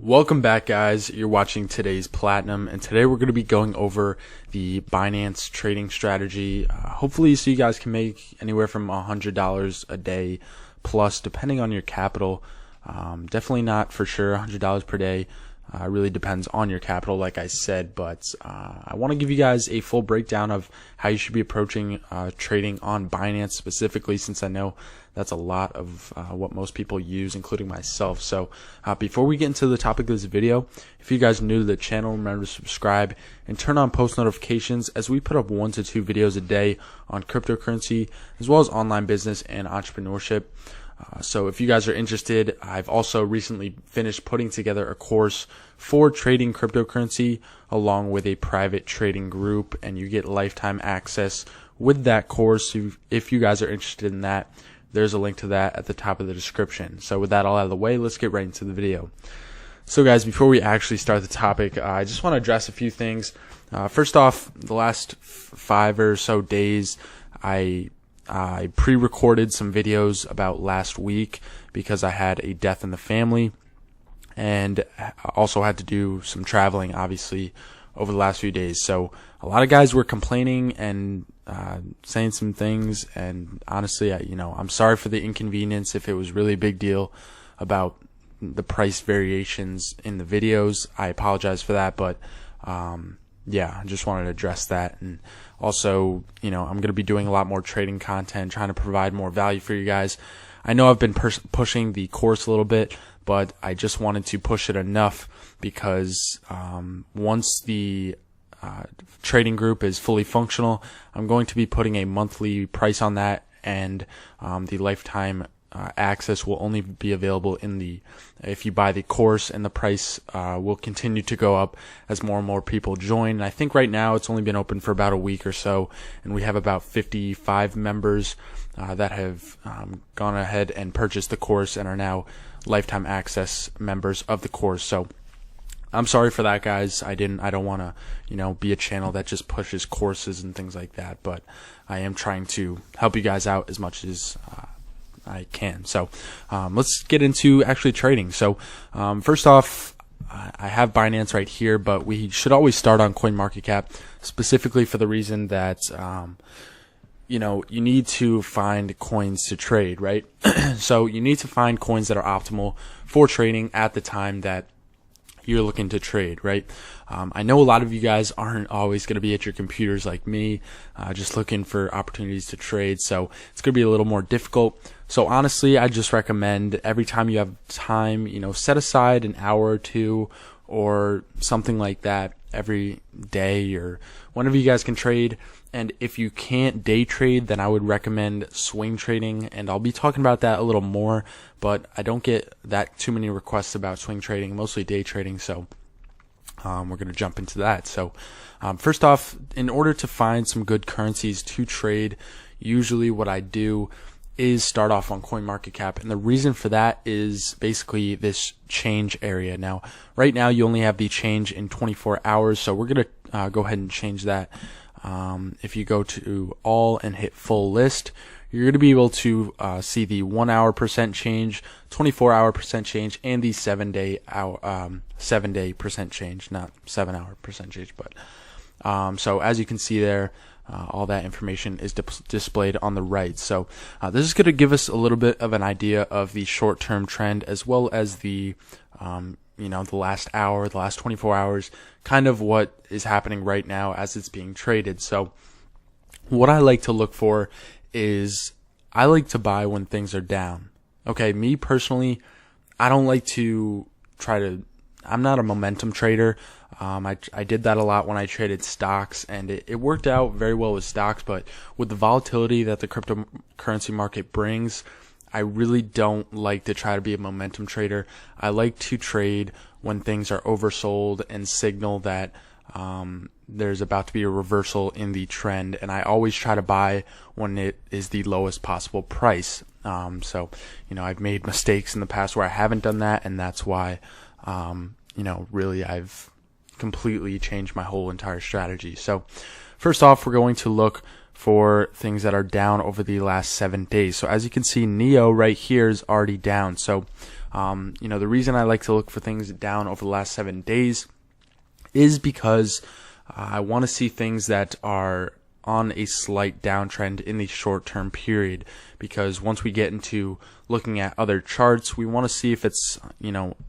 Welcome back, guys. You're watching today's Platinum, and today we're going to be going over the Binance trading strategy. Hopefully, so you guys can make anywhere from $100 a day plus, depending on your capital. Definitely not for sure $100 per day. Really depends on your capital, like I said, but I want to give you guys a full breakdown of how you should be approaching trading on Binance specifically, since I know that's a lot of what most people use, including myself. So before we get into the topic of this video, if you guys are new to the channel, remember to subscribe and turn on post notifications, as we put up 1 to 2 videos a day on cryptocurrency, as well as online business and entrepreneurship. So if you guys are interested, I've also recently finished putting together a course for trading cryptocurrency along with a private trading group, and you get lifetime access with that course. If you guys are interested in that, there's a link to that at the top of the description. So with that all out of the way, let's get right into the video. So guys, before we actually start the topic, I just want to address a few things. First off, the last 5 or so days, I pre-recorded some videos about last week because I had a death in the family, and also had to do some traveling, obviously, over the last few days. So a lot of guys were complaining and saying some things, and honestly, I'm sorry for the inconvenience if it was really a big deal about the price variations in the videos. I apologize for that, but yeah, I just wanted to address that. And also, I'm going to be doing a lot more trading content, trying to provide more value for you guys. I know I've been pushing the course a little bit, but I just wanted to push it enough because once the trading group is fully functional, I'm going to be putting a monthly price on that, and the lifetime access will only be available if you buy the course, and the price will continue to go up as more and more people join. And I think right now it's only been open for about a week or so, and we have about 55 members that have gone ahead and purchased the course and are now lifetime access members of the course. So I'm sorry for that, guys. I don't want to, be a channel that just pushes courses and things like that, but I am trying to help you guys out as much as I can. So let's get into actually trading. So first off, I have Binance right here, but we should always start on CoinMarketCap, specifically for the reason that you need to find coins to trade, right? So you need to find coins that are optimal for trading at the time that you're looking to trade, right? I know a lot of you guys aren't always going to be at your computers like me, just looking for opportunities to trade, so it's going to be a little more difficult. So honestly, I just recommend every time you have time, set aside an hour or two or something like that every day or whenever you guys can trade. And if you can't day trade, then I would recommend swing trading, and I'll be talking about that a little more, but I don't get that too many requests about swing trading, mostly day trading, so we're going to jump into that. So first off, in order to find some good currencies to trade, usually what I do is start off on CoinMarketCap, and the reason for that is basically this change area. Now, right now you only have the change in 24 hours, so we're going to go ahead and change that. If you go to all and hit full list, you're going to be able to see the 1 hour percent change, 24 hour percent change, and the 7 day percent change, not 7 hour percent change, but so as you can see there, all that information is displayed on the right. So this is going to give us a little bit of an idea of the short-term trend, as well as the the last hour, the last 24 hours, kind of what is happening right now as it's being traded. So what I like to look for is I like to buy when things are down. Okay, me personally, I don't like to I'm not a momentum trader. I did that a lot when I traded stocks, and it worked out very well with stocks, but with the volatility that the cryptocurrency market brings, I really don't like to try to be a momentum trader. I like to trade when things are oversold and signal that there's about to be a reversal in the trend, and I always try to buy when it is the lowest possible price. So I've made mistakes in the past where I haven't done that, and that's why really I've completely changed my whole entire strategy. So first off, we're going to look for things that are down over the last 7 days. So as you can see, NEO right here is already down. So The reason I like to look for things down over the last 7 days is because I want to see things that are on a slight downtrend in the short-term period, because once we get into looking at other charts, we want to see if it's,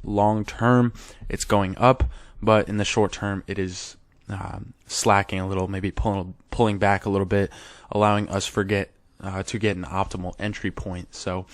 long-term, it's going up, but in the short term, it is slacking a little, maybe pulling back a little bit, allowing us to get an optimal entry point. So,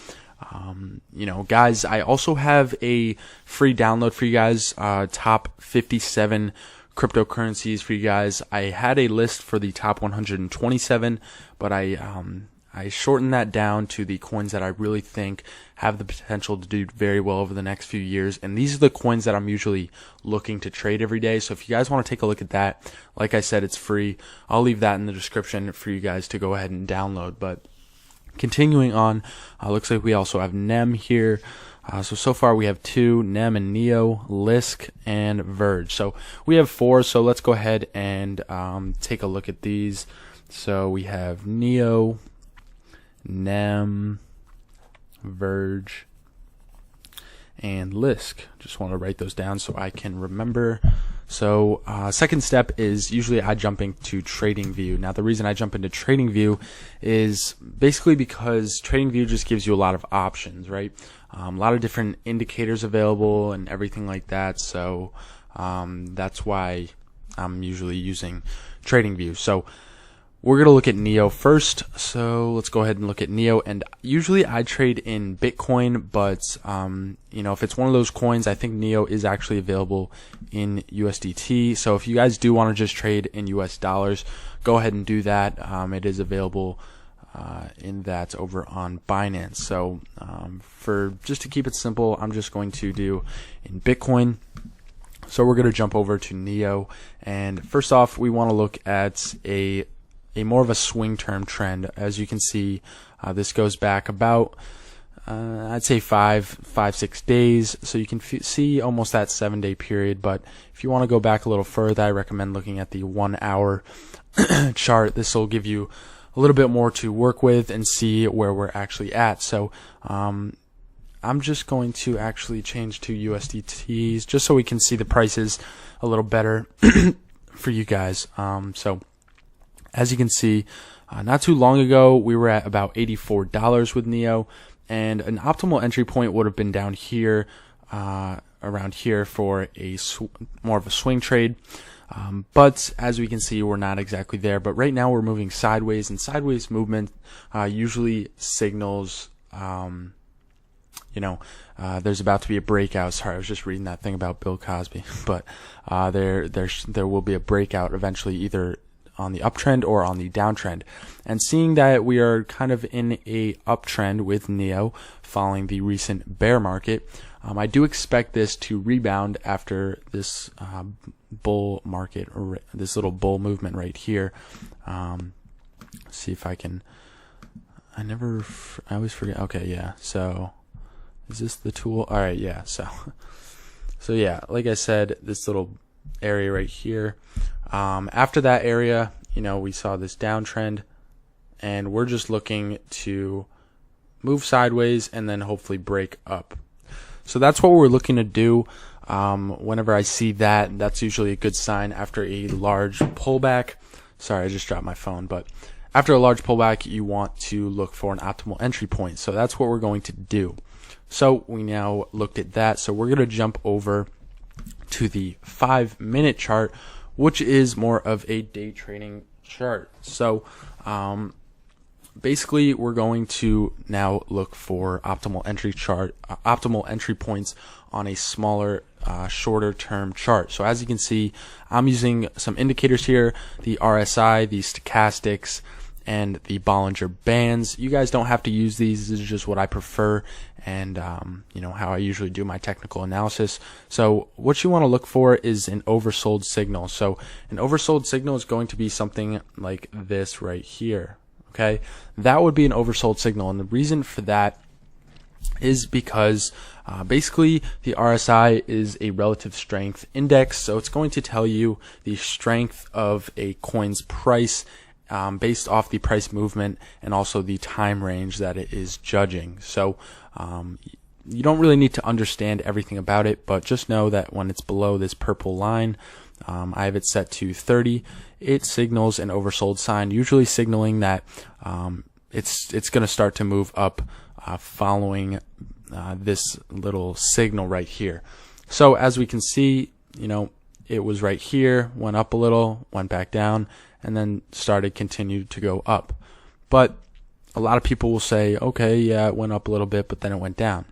guys, I also have a free download for you guys, top 57 cryptocurrencies for you guys. I had a list for the top 127, but I shortened that down to the coins that I really think have the potential to do very well over the next few years. And these are the coins that I'm usually looking to trade every day. So if you guys want to take a look at that, like I said, it's free. I'll leave that in the description for you guys to go ahead and download. But continuing on, looks like we also have NEM here. So far we have 2, NEM and NEO, Lisk, and Verge. So we have 4, so let's go ahead and take a look at these. So we have NEO, NEM, Verge, and Lisk. Just want to write those down so I can remember. So second step is usually I jump into TradingView. Now the reason I jump into TradingView is basically because TradingView just gives you a lot of options, right? A lot of different indicators available and everything like that. So that's why I'm usually using TradingView. So we're going to look at NEO first. So let's go ahead and look at NEO. And usually I trade in Bitcoin, but if it's one of those coins, I think NEO is actually available in USDT. So if you guys do want to just trade in US dollars, go ahead and do that. It is available in that over on Binance. So for just to keep it simple, I'm just going to do in Bitcoin. So we're going to jump over to NEO. And first off, we want to look at a more of a swing term trend. As you can see, this goes back about I'd say 6 days, so you can see almost that 7-day period. But if you want to go back a little further, I recommend looking at the 1 hour chart. This will give you a little bit more to work with and see where we're actually at. So I'm just going to actually change to USDTs just so we can see the prices a little better for you guys. So as you can see, not too long ago, we were at about $84 with NEO, and an optimal entry point would have been down here, around here for a more of a swing trade. But as we can see, we're not exactly there. But right now we're moving sideways, and sideways movement usually signals, there's about to be a breakout. Sorry, I was just reading that thing about Bill Cosby. But there will be a breakout eventually, either on the uptrend or on the downtrend. And seeing that we are kind of in a uptrend with NEO following the recent bear market, I do expect this to rebound after this bull market, or this little bull movement right here. See if I can, I always forget. Okay, yeah, so is this the tool? All right, yeah, so yeah, like I said, this little area right here, after that area, we saw this downtrend, and we're just looking to move sideways and then hopefully break up. So that's what we're looking to do. Whenever I see that, that's usually a good sign after a large pullback. Sorry, I just dropped my phone, but after a large pullback, you want to look for an optimal entry point. So that's what we're going to do. So we now looked at that. So we're going to jump over to the 5-minute chart, which is more of a day trading chart. So basically we're going to now look for optimal entry points on a smaller, shorter term chart. So as you can see, I'm using some indicators here, the RSI, the stochastics, and the Bollinger Bands. You guys don't have to use these. This is just what I prefer, and how I usually do my technical analysis. So what you want to look for is an oversold signal. So an oversold signal is going to be something like this right here. Okay, that would be an oversold signal, and the reason for that is because basically the RSI is a relative strength index, so it's going to tell you the strength of a coin's price based off the price movement and also the time range that it is judging. So you don't really need to understand everything about it, but just know that when it's below this purple line, I have it set to 30. It signals an oversold sign, usually signaling that it's going to start to move up following this little signal right here. So as we can see, it was right here, went up a little, went back down, and then continued to go up. But a lot of people will say, okay, yeah, it went up a little bit, but then it went down.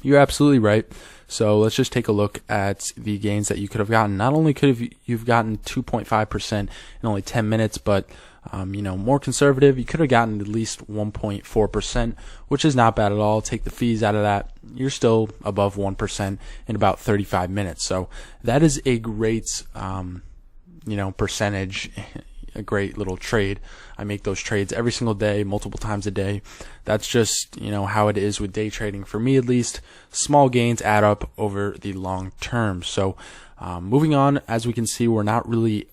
You're absolutely right. So let's just take a look at the gains that you could have gotten. Not only could you've gotten 2.5% in only 10 minutes, but more conservative, you could have gotten at least 1.4%, which is not bad at all. Take the fees out of that, you're still above 1% in about 35 minutes. So that is a great, percentage, a great little trade. I make those trades every single day, multiple times a day. That's just, how it is with day trading for me, at least. Small gains add up over the long term. So moving on, as we can see, we're not really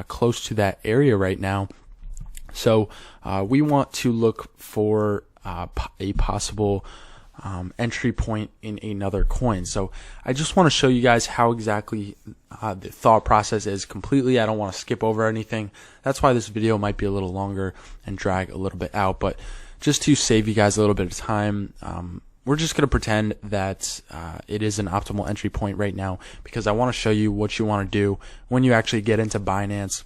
close to that area right now. So we want to look for a possible entry point in another coin. So I just want to show you guys how exactly the thought process is completely. I don't want to skip over anything. That's why this video might be a little longer and drag a little bit out. But just to save you guys a little bit of time, we're just going to pretend that it is an optimal entry point right now, because I want to show you what you want to do when you actually get into Binance,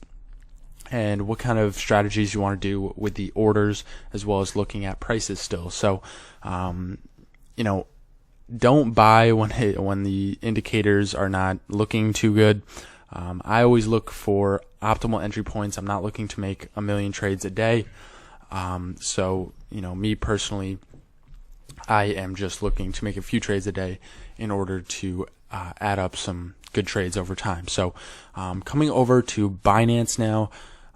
and what kind of strategies you want to do with the orders, as well as looking at prices still. So, don't buy when the indicators are not looking too good. I always look for optimal entry points. I'm not looking to make a million trades a day. So, me personally, I am just looking to make a few trades a day in order to add up some good trades over time. So, coming over to Binance now.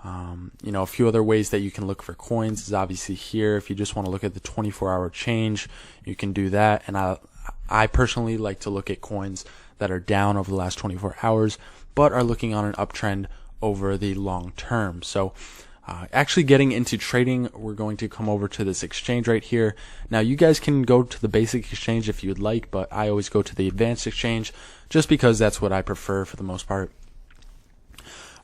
A few other ways that you can look for coins is obviously here. If you just want to look at the 24-hour change, you can do that. And I personally like to look at coins that are down over the last 24 hours, but are looking on an uptrend over the long term. So actually getting into trading, we're going to come over to this exchange right here. Now you guys can go to the basic exchange if you would like, but I always go to the advanced exchange just because that's what I prefer for the most part.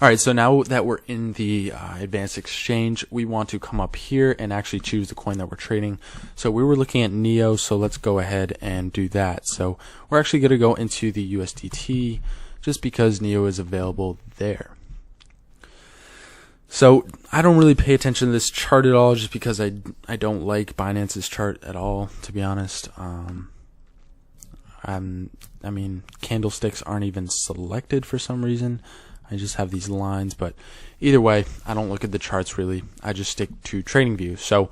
Alright, so now that we're in the advanced exchange, we want to come up here and actually choose the coin that we're trading. So we were looking at NEO, so let's go ahead and do that. So we're actually going to go into the USDT just because NEO is available there. So I don't really pay attention to this chart at all, just because I don't like Binance's chart at all, to be honest. Candlesticks aren't even selected for some reason. I just have these lines, but either way, I don't look at the charts really. I just stick to TradingView. So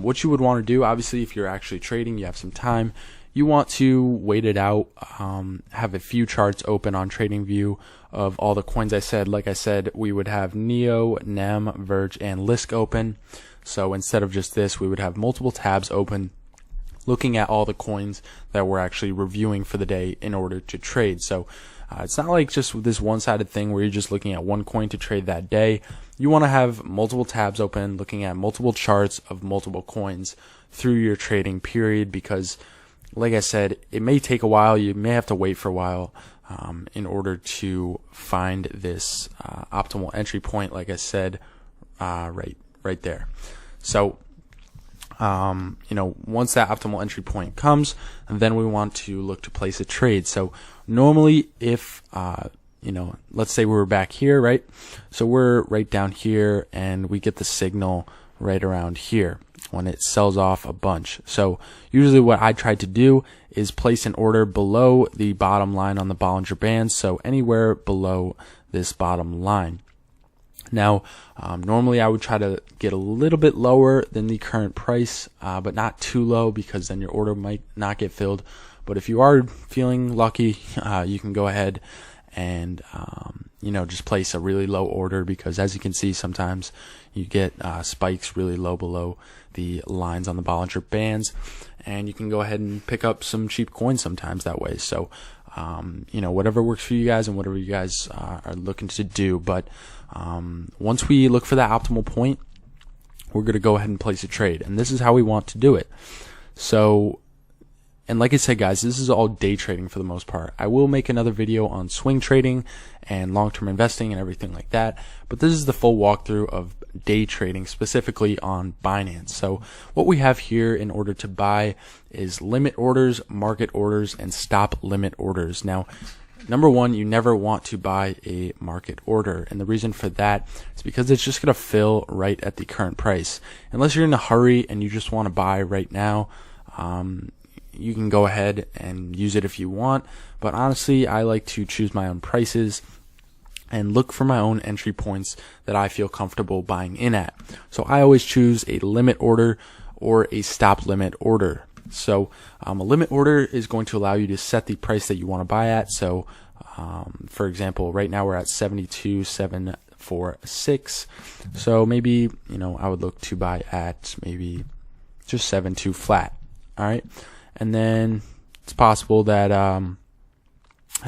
what you would want to do, obviously, if you're actually trading, you have some time, you want to wait it out, have a few charts open on TradingView of all the coins I said. Like I said, we would have NEO, NEM, Verge, and Lisk open. So instead of just this, we would have multiple tabs open, looking at all the coins that we're actually reviewing for the day in order to trade. So it's not like just this one-sided thing where you're just looking at one coin to trade that day. You want to have multiple tabs open, looking at multiple charts of multiple coins through your trading period, because like I said, it may take a while. You may have to wait for a while in order to find this optimal entry point, like I said, right there. So once that optimal entry point comes, then we want to look to place a trade. So normally if, let's say we were back here, right? So we're right down here and we get the signal right around here when it sells off a bunch. So usually what I try to do is place an order below the bottom line on the Bollinger Band. So anywhere below this bottom line. Now, normally I would try to get a little bit lower than the current price, but not too low, because then your order might not get filled. But if you are feeling lucky, you can go ahead and, just place a really low order, because as you can see, sometimes you get spikes really low below the lines on the Bollinger Bands, and you can go ahead and pick up some cheap coins sometimes that way. So, whatever works for you guys and whatever you guys are looking to do. But once we look for that optimal point, we're going to go ahead and place a trade. And this is how we want to do it. So And like I said, guys, this is all day trading for the most part. I will make another video on swing trading and long-term investing and everything like that, but this is the full walkthrough of day trading, specifically on Binance. So what we have here in order to buy is limit orders, market orders, and stop limit orders. Now, number one, you never want to buy a market order, and the reason for that is because it's just going to fill right at the current price. Unless you're in a hurry and you just want to buy right now, you can go ahead and use it if you want, but honestly, I like to choose my own prices and look for my own entry points that I feel comfortable buying in at. So I always choose a limit order or a stop limit order. So a limit order is going to allow you to set the price that you want to buy at. So for example, right now we're at 72,746. So maybe, I would look to buy at maybe just 72 flat. All right. And then it's possible that I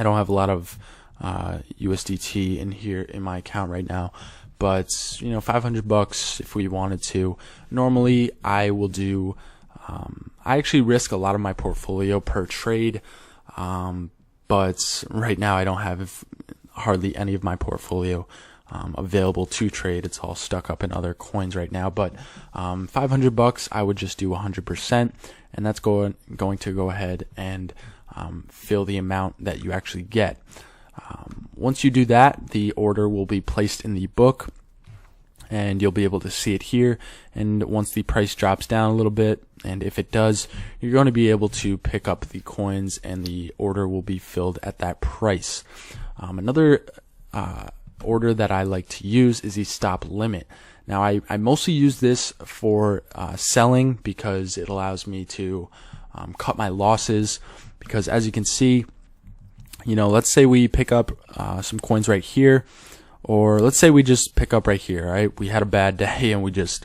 don't have a lot of USDT in here in my account right now, but $500 if we wanted to. Normally I will do I actually risk a lot of my portfolio per trade, but right now I don't have hardly any of my portfolio available to trade. It's all stuck up in other coins right now, but $500 I would just do 100%, and that's going to go ahead and fill the amount that you actually get. Once you do that, the order will be placed in the book, and you'll be able to see it here. And once the price drops down a little bit, and if it does, you're going to be able to pick up the coins, and the order will be filled at that price. Another order that I like to use is the stop limit. Now I mostly use this for selling, because it allows me to cut my losses, because as you can see, let's say we pick up some coins right here, or let's say we just pick up right here, right? We had a bad day and we just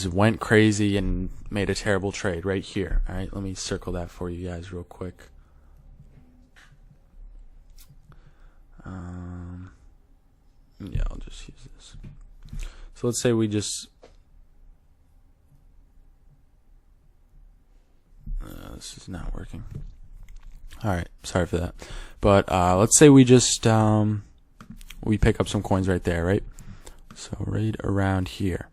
went crazy and made a terrible trade right here. All right, let me circle that for you guys real quick. Yeah, I'll just use this. So let's say we just this is not working. All right, sorry for that. But let's say we just we pick up some coins right there, right? So right around here.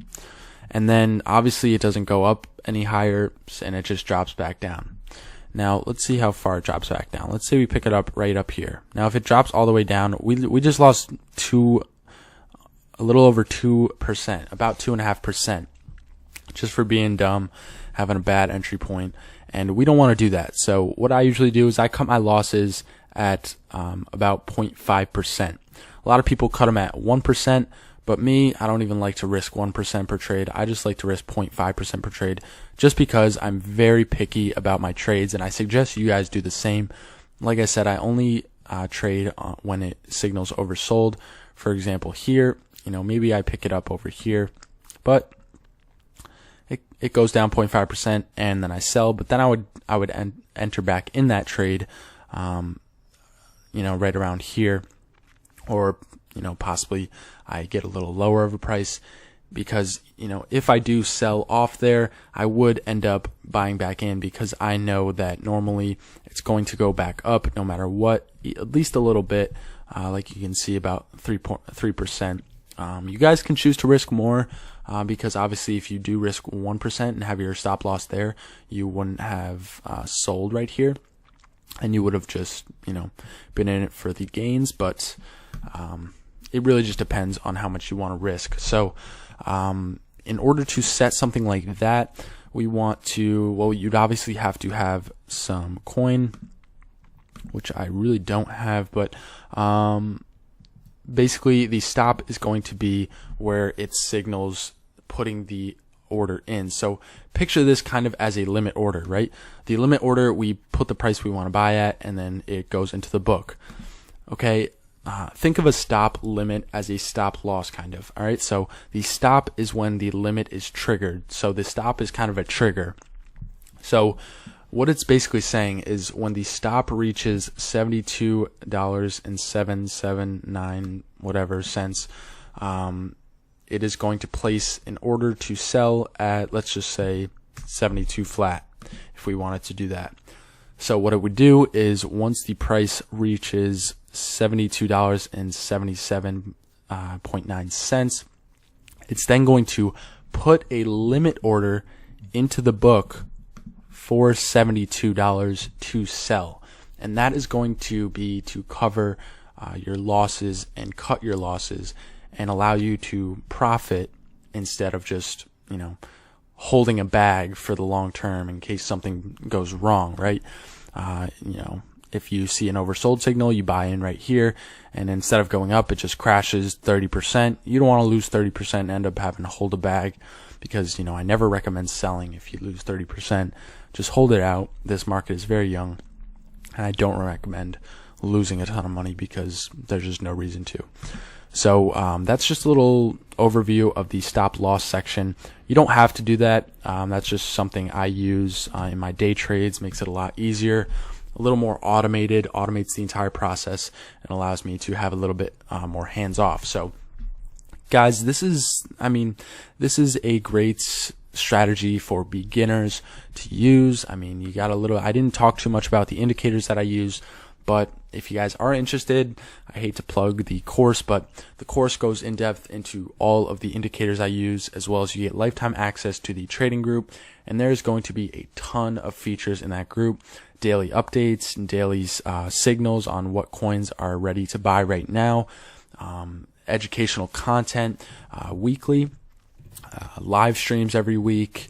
And then obviously it doesn't go up any higher, and it just drops back down. Now let's see how far it drops back down. Let's say we pick it up right up here. Now if it drops all the way down, we just lost a little over 2%, about 2.5%, just for being dumb, having a bad entry point, and we don't want to do that. So what I usually do is I cut my losses at about 0.5%. A lot of people cut them at 1%, but me, I don't even like to risk 1% per trade. I just like to risk 0.5% per trade, just because I'm very picky about my trades, and I suggest you guys do the same. Like I said, I only trade when it signals oversold. For example, here, maybe I pick it up over here, but it goes down 0.5%, and then I sell. But then I would enter back in that trade, right around here, or possibly I get a little lower of a price, because if I do sell off there, I would end up buying back in, because I know that normally it's going to go back up no matter what, at least a little bit, like you can see about 3%. You guys can choose to risk more, because obviously if you do risk 1% and have your stop loss there, you wouldn't have sold right here, and you would have just been in it for the gains. But it really just depends on how much you want to risk. So in order to set something like that, you'd obviously have to have some coin, which I really don't have, but basically the stop is going to be where it signals putting the order in. So picture this kind of as a limit order, right? The limit order, we put the price we want to buy at, and then it goes into the book. Okay, think of a stop limit as a stop loss, kind of. All right, so the stop is when the limit is triggered. So the stop is kind of a trigger. So what it's basically saying is when the stop reaches $72.779 whatever cents, it is going to place an order to sell at, let's just say, 72 flat, if we wanted to do that. So what it would do is once the price reaches $72.77.9, it's then going to put a limit order into the book for $72 to sell. And that is going to be to cover your losses and cut your losses and allow you to profit instead of just, holding a bag for the long term in case something goes wrong, right? If you see an oversold signal, you buy in right here, and instead of going up, it just crashes 30%. You don't want to lose 30% and end up having to hold a bag because, I never recommend selling if you lose 30%. Just hold it out. This market is very young, and I don't recommend losing a ton of money because there's just no reason to. So that's just a little overview of the stop loss section. You don't have to do that. That's just something I use in my day trades. Makes it a lot easier, a little more automated, automates the entire process, and allows me to have a little bit more hands off. So guys, this is a great strategy for beginners to use. You got I didn't talk too much about the indicators that I use, but if you guys are interested, I hate to plug the course, but the course goes in depth into all of the indicators I use, as well as you get lifetime access to the trading group. And there's going to be a ton of features in that group, daily updates and daily signals on what coins are ready to buy right now, educational content weekly, live streams every week,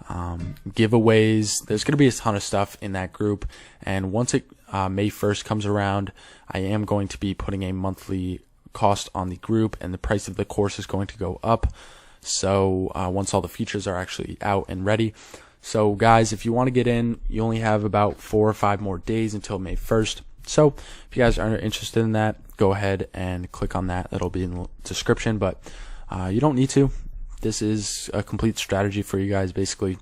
giveaways. There's going to be a ton of stuff in that group. And once May 1st comes around, I am going to be putting a monthly cost on the group, and the price of the course is going to go up. So once all the features are actually out and ready. So guys, if you want to get in, you only have about 4 or 5 more days until May 1st. So if you guys are interested in that, go ahead and click on that. That'll be in the description, but you don't need to. This is a complete strategy for you guys. Basically,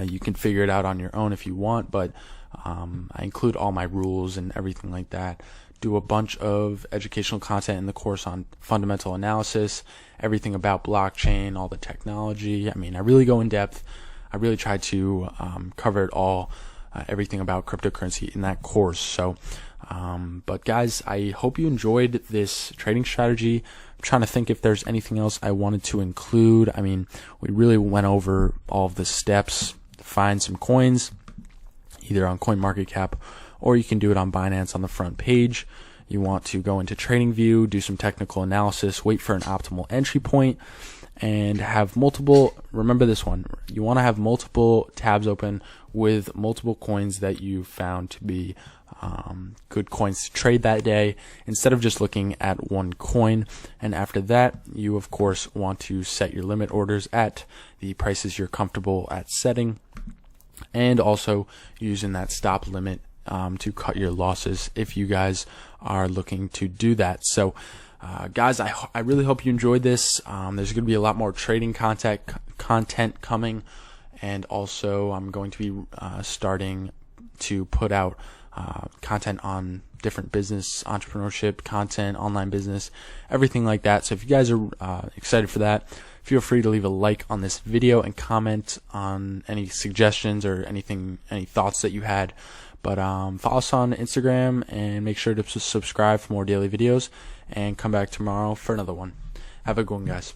you can figure it out on your own if you want, but I include all my rules and everything like that. Do a bunch of educational content in the course on fundamental analysis, everything about blockchain, all the technology. I really go in depth. I really try to cover it all, everything about cryptocurrency in that course. So, but guys, I hope you enjoyed this trading strategy. I'm trying to think if there's anything else I wanted to include. We really went over all of the steps to find some coins, either on CoinMarketCap or you can do it on Binance on the front page. You want to go into TradingView, do some technical analysis, wait for an optimal entry point, and have multiple, remember this one, you want to have multiple tabs open with multiple coins that you found to be good coins to trade that day, instead of just looking at one coin. And after that, you of course want to set your limit orders at the prices you're comfortable at setting, and also using that stop limit to cut your losses if you guys are looking to do that. So guys, I really hope you enjoyed this. There's going to be a lot more trading content coming, and also I'm going to be starting to put out content on different business, entrepreneurship content, online business, everything like that. So if you guys are excited for that, feel free to leave a like on this video and comment on any suggestions or anything, any thoughts that you had. But follow us on Instagram and make sure to subscribe for more daily videos, and come back tomorrow for another one. Have a good one, guys.